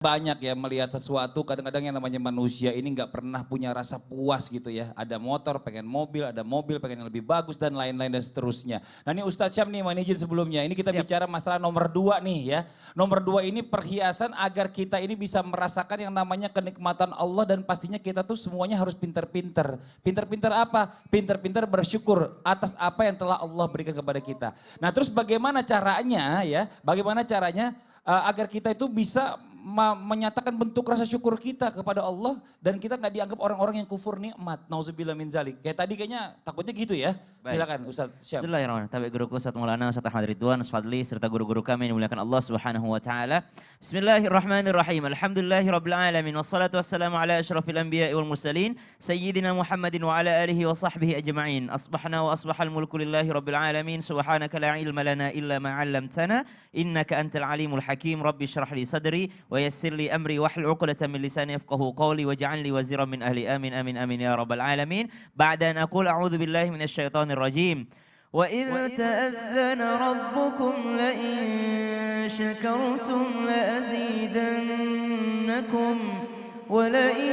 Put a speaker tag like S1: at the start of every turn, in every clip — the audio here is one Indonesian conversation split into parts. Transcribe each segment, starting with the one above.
S1: Banyak ya melihat sesuatu, kadang-kadang yang namanya manusia ini nggak pernah punya rasa puas gitu ya. Ada motor pengen mobil pengen yang lebih bagus dan lain-lain dan seterusnya. Nah ini Ustadz Syam nih mohon izin sebelumnya, ini kita
S2: Siap.
S1: bicara masalah nomor 2 nih ya. Nomor 2 ini perhiasan agar kita ini bisa merasakan yang namanya kenikmatan Allah dan pastinya kita tuh semuanya harus pinter-pinter. Pinter-pinter apa? Pinter-pinter bersyukur atas apa yang telah Allah berikan kepada kita. Nah terus bagaimana caranya ya, bagaimana caranya agar kita itu bisa menyatakan bentuk rasa syukur kita kepada Allah dan kita nggak dianggap orang-orang yang kufur nikmat. Nauzubillah min zalik. Kayak tadi kayaknya takutnya gitu ya.
S2: Baik.
S1: Silakan Ustaz Syam.
S2: Bismillahirrahmanirrahim. Tabi guruku Ustaz Maulana Ustaz Ahmad Ridwan, Ustaz Fadli serta guru-guru kami yang dimuliakan Allah Subhanahu wa taala. Bismillahirrahmanirrahim. Alhamdulillahirabbil alamin wassalatu wassalamu ala asyrafil anbiya'i wal mursalin sayyidina Muhammadin wa ala alihi wa sahbihi ajma'in. Asbahna wa asbahal mulku lillahi rabbil alamin. Subhanaka la ilma lana illa ma 'allamtana innaka antal alimul hakim. Rabbi shrah li sadri wa yassir li amri wahlul 'uqdatam min lisani yafqahu qawli waj'al li waziran min ahli amin amin amin ya rabbal alamin. Ba'da an aqul a'udzu billahi minasy syaithanir الرجيم وإذ تأذن ربكم لئن شكرتم لأزيدنكم ولئن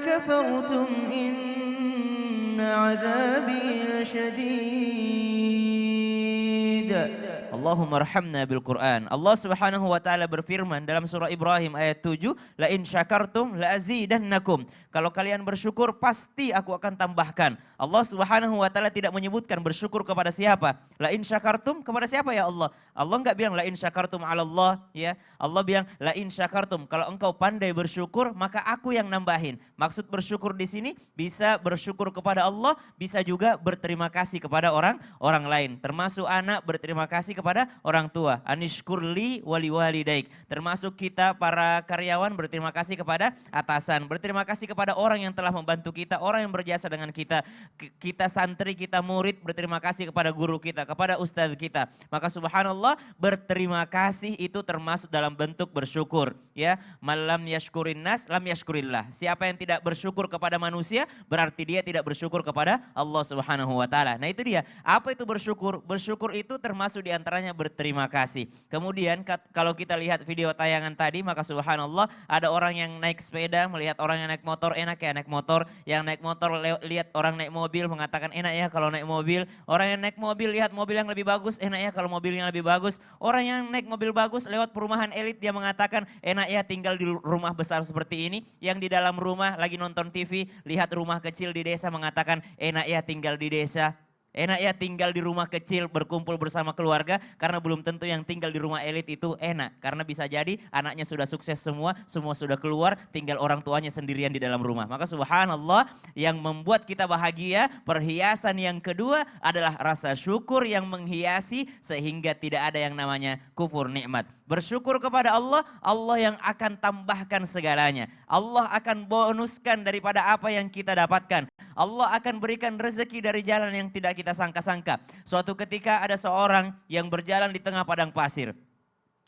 S2: كفرتم إن عذابي لشديد. Allahumma arhamna bil Quran. Allah Subhanahu wa taala berfirman dalam surah Ibrahim ayat 7, la in syakartum la azidannakum. Kalau kalian bersyukur pasti aku akan tambahkan. Allah Subhanahu wa taala tidak menyebutkan bersyukur kepada siapa. La in syakartum kepada siapa ya Allah? Allah enggak bilang la in syakartum 'ala Allah ya. Allah bilang la in syakartum kalau engkau pandai bersyukur maka aku yang nambahin. Maksud bersyukur di sini bisa bersyukur kepada Allah, bisa juga berterima kasih kepada orang lain. Termasuk anak berterima kasih kepada orang tua. Anishkurli wali walidaik. Termasuk kita para karyawan berterima kasih kepada atasan. Berterima kasih kepada orang yang telah membantu kita, orang yang berjasa dengan kita. Kita santri, kita murid berterima kasih kepada guru kita, kepada ustadz kita. Maka subhanallah berterima kasih itu termasuk dalam bentuk bersyukur. Ya, malam yashkurin nas, lam yashkurillah. Siapa yang tidak bersyukur kepada manusia berarti dia tidak bersyukur kepada Allah Subhanahu wa taala. Nah itu dia. Apa itu bersyukur? Bersyukur itu termasuk di antaranya berterima kasih. Kemudian kalau kita lihat video tayangan tadi maka subhanallah ada orang yang naik sepeda melihat orang yang naik motor enak ya naik motor. Yang naik motor lihat orang naik mobil mengatakan enak ya kalau naik mobil. Orang yang naik mobil lihat mobil yang lebih bagus enak ya kalau mobilnya lebih bagus. Orang yang naik mobil bagus lewat perumahan elit dia mengatakan enak ya tinggal di rumah besar seperti ini. Yang di dalam rumah lagi nonton TV lihat rumah kecil di desa mengatakan enak ya tinggal di desa. Enak ya tinggal di rumah kecil berkumpul bersama keluarga karena belum tentu yang tinggal di rumah elit itu enak. Karena bisa jadi anaknya sudah sukses semua sudah keluar tinggal orang tuanya sendirian di dalam rumah. Maka subhanallah yang membuat kita bahagia perhiasan yang kedua adalah rasa syukur yang menghiasi sehingga tidak ada yang namanya kufur nikmat. Bersyukur kepada Allah, Allah yang akan tambahkan segalanya. Allah akan bonuskan daripada apa yang kita dapatkan. Allah akan berikan rezeki dari jalan yang tidak kita sangka-sangka. Suatu ketika ada seorang yang berjalan di tengah padang pasir.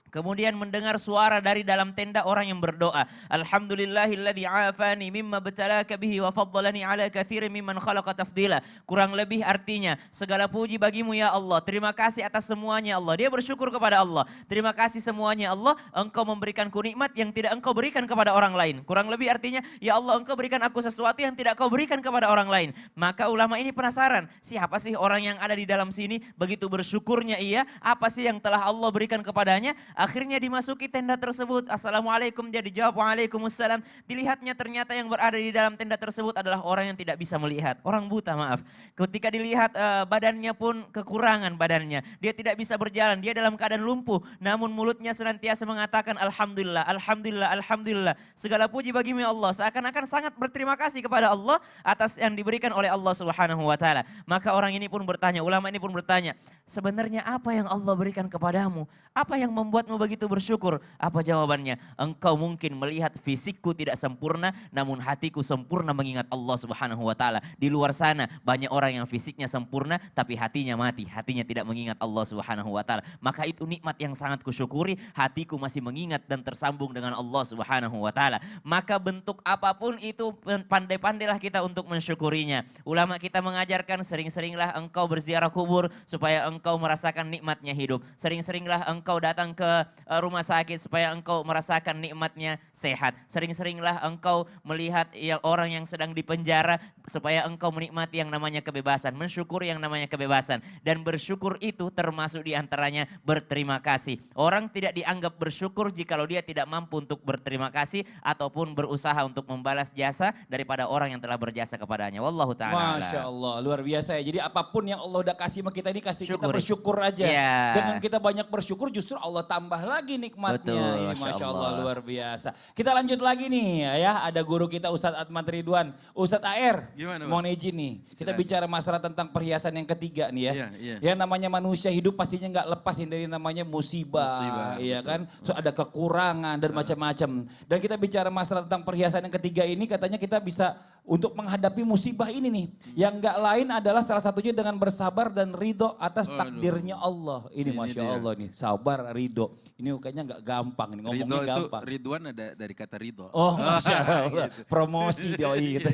S2: Kemudian mendengar suara dari dalam tenda orang yang berdoa. Alhamdulillahilladzi afani mimma btalaka bihi wa faddalani ala katsirin mimman khalaqa tafdila. Kurang lebih artinya, segala puji bagimu ya Allah. Terima kasih atas semuanya Allah. Dia bersyukur kepada Allah. Terima kasih semuanya Allah. Engkau memberikanku nikmat yang tidak engkau berikan kepada orang lain. Kurang lebih artinya, ya Allah engkau berikan aku sesuatu yang tidak kau berikan kepada orang lain. Maka ulama ini penasaran, siapa sih orang yang ada di dalam sini? Begitu bersyukurnya ia, apa sih yang telah Allah berikan kepadanya? Akhirnya dimasuki tenda tersebut. Assalamualaikum, dia dijawab waalaikumsalam. Dilihatnya ternyata yang berada di dalam tenda tersebut adalah orang yang tidak bisa melihat. Orang buta maaf. Ketika dilihat badannya pun kekurangan badannya. Dia tidak bisa berjalan, dia dalam keadaan lumpuh. Namun mulutnya senantiasa mengatakan Alhamdulillah, Alhamdulillah, Alhamdulillah. Segala puji bagimu ya Allah. Seakan-akan sangat berterima kasih kepada Allah atas yang diberikan oleh Allah Subhanahu wa taala. Maka orang ini pun bertanya, ulama ini pun bertanya, sebenarnya apa yang Allah berikan kepadamu? Apa yang membuatmu begitu bersyukur? Apa jawabannya? Engkau mungkin melihat fisikku tidak sempurna, namun hatiku sempurna mengingat Allah Subhanahu wa taala. Di luar sana banyak orang yang fisiknya sempurna tapi hatinya mati, hatinya tidak mengingat Allah Subhanahu wa taala. Maka itu nikmat yang sangat kusyukuri, hatiku masih mengingat dan tersambung dengan Allah Subhanahu wa taala. Maka bentuk apapun itu pandai-pandailah kita untuk mensyukurinya. Ulama kita mengajarkan sering-seringlah engkau berziarah kubur supaya engkau merasakan nikmatnya hidup. Sering-seringlah engkau datang ke rumah sakit supaya engkau merasakan nikmatnya sehat. Sering-seringlah engkau melihat orang yang sedang dipenjara supaya engkau menikmati yang namanya kebebasan. Mensyukuri yang namanya kebebasan. Dan bersyukur itu termasuk diantaranya berterima kasih. Orang tidak dianggap bersyukur jikalau dia tidak mampu untuk berterima kasih ataupun berusaha untuk membalas jasa daripada orang yang telah berjasa kepadanya. Wallahu ta'ala.
S1: Masya Allah, luar biasa ya. Jadi apapun yang Allah udah kasih sama kita ini kasih kita
S2: Syukuri.
S1: bersyukur aja.
S2: Ya.
S1: Dengan kita banyak bersyukur justru Allah tambah lagi nikmatnya.
S2: Betul,
S1: Ini
S2: Masya
S1: Masya Allah
S2: Allah.
S1: luar biasa. Kita lanjut lagi nih ya. Ada guru kita Ustadz Adman Ridwan. Ustadz AR,
S3: Gimana, Bang?
S1: mohon izin nih. Kita
S3: Silakan.
S1: bicara masalah tentang perhiasan yang ketiga nih ya.
S3: Iya, iya.
S1: Yang namanya manusia hidup pastinya nggak lepas dari namanya musibah.
S3: Musibah,
S1: Iya
S3: betul.
S1: kan. So, ada kekurangan dan macam-macam. Dan kita bicara masalah tentang perhiasan yang ketiga ini katanya kita bisa untuk menghadapi musibah ini nih. Yang nggak lain adalah salah satunya dengan bersabar dan ridho atas
S3: Aduh.
S1: takdirnya Allah. Ini
S3: Ini
S1: Masya
S3: dia.
S1: Allah nih, sabar, ridho. Ini kayaknya nggak gampang nih,
S3: Ridho
S1: ngomongnya
S3: itu,
S1: gampang.
S3: Ridwan ada dari kata ridho.
S1: Oh Masya Allah,
S3: Gitu.
S1: promosi doi gitu.